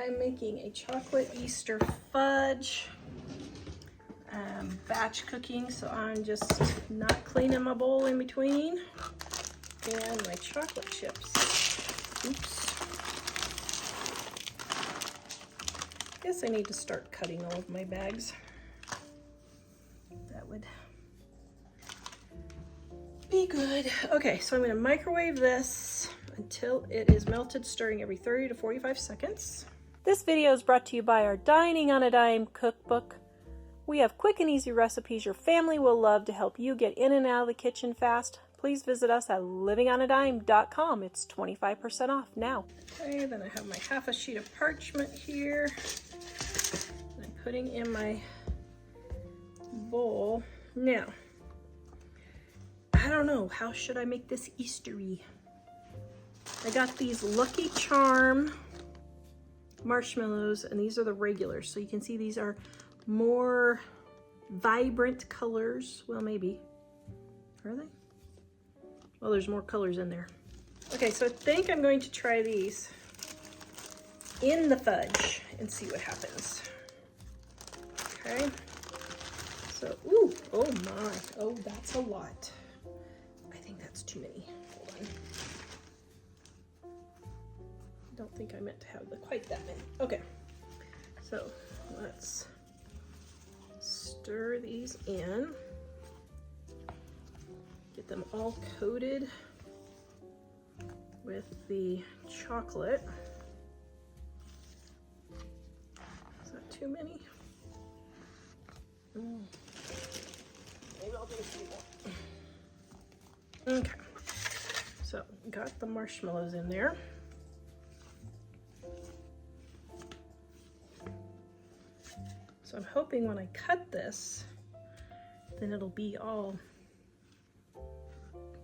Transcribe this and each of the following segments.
I'm making a chocolate Easter fudge. Batch cooking, so I'm just not cleaning my bowl in between. And my chocolate chips. Oops. Guess I need to start cutting all of my bags. That would be good. Okay, so I'm going to microwave this until it is melted, stirring every 30 to 45 seconds. This video is brought to you by our Dining on a Dime cookbook. We have quick and easy recipes your family will love to help you get in and out of the kitchen fast. Please visit us at livingonadime.com. It's 25% off now. Okay, then I have my half a sheet of parchment here. I'm putting in my bowl. Now, I don't know, how should I make this Eastery? I got these Lucky Charm marshmallows, and these are the regulars. So you can see these are more vibrant colors. Well, maybe. Are they? Well, there's more colors in there. Okay, so I think I'm going to try these in the fudge and see what happens. Okay. So, ooh, oh my. Oh, that's a lot. I think that's too many. Hold on. I don't think I meant to have quite that many. Okay. So, let's stir these in. Get them all coated with the chocolate. Is that too many? Maybe I'll do a few more. Okay, so got the marshmallows in there. So I'm hoping when I cut this, then it'll be all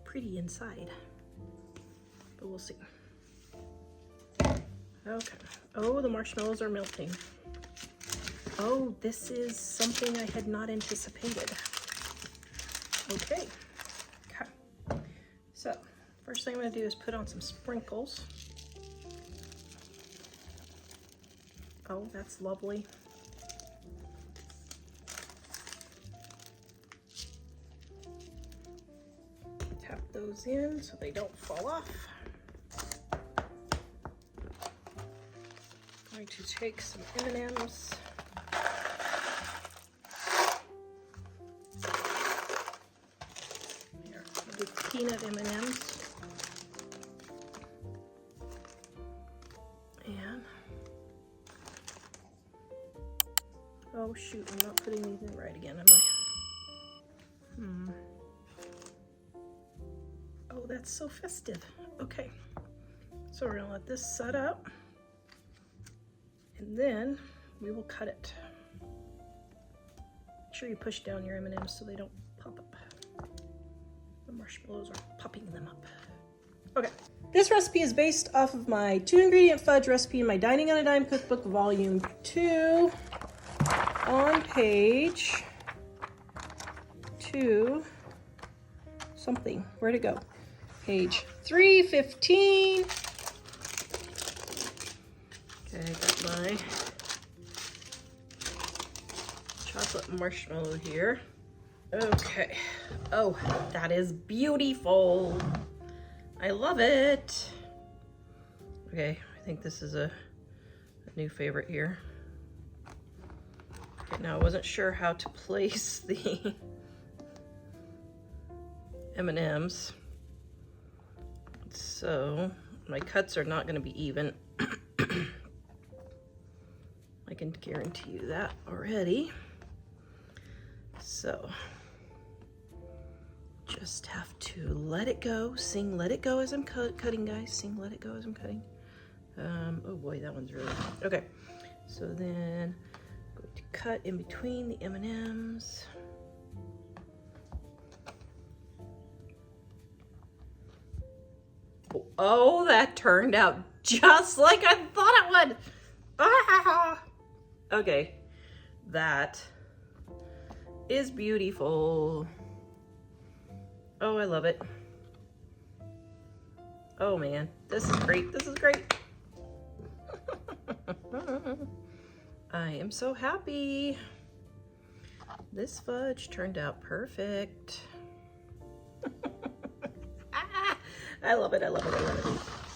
pretty inside, but we'll see. Okay. Oh, the marshmallows are melting. Oh, this is something I had not anticipated. Okay. Okay. So, first thing I'm going to do is put on some sprinkles. Oh, that's lovely. Tap those in so they don't fall off. Going to take some M&Ms. Here, I'll do peanut M&Ms. And, oh shoot, I'm not putting these in right again, am I? Oh, that's so festive. Okay, so we're gonna let this set up, and then we will cut it. Make sure you push down your M&Ms so they don't pop up. The marshmallows are popping them up. Okay, this recipe is based off of my 2-ingredient fudge recipe in my Dining on a Dime cookbook, volume 2, on page 2 something. Where'd it go? Page 315. Okay, I got my chocolate marshmallow here. Okay. Oh, that is beautiful. I love it. Okay, I think this is a new favorite here. Okay, now I wasn't sure how to place the M&Ms. So my cuts are not going to be even. I can guarantee you that already. So just have to let it go. Sing let it go as I'm cutting, guys. Sing let it go as I'm cutting. Oh boy, that one's really okay. So then I'm going to cut in between the M&Ms. Oh, that turned out just like I thought it would. Ah! Okay, that is beautiful. Oh, I love it. Oh man, this is great. This is great. I am so happy. This fudge turned out perfect. Ah, I love it, I love it, I love it.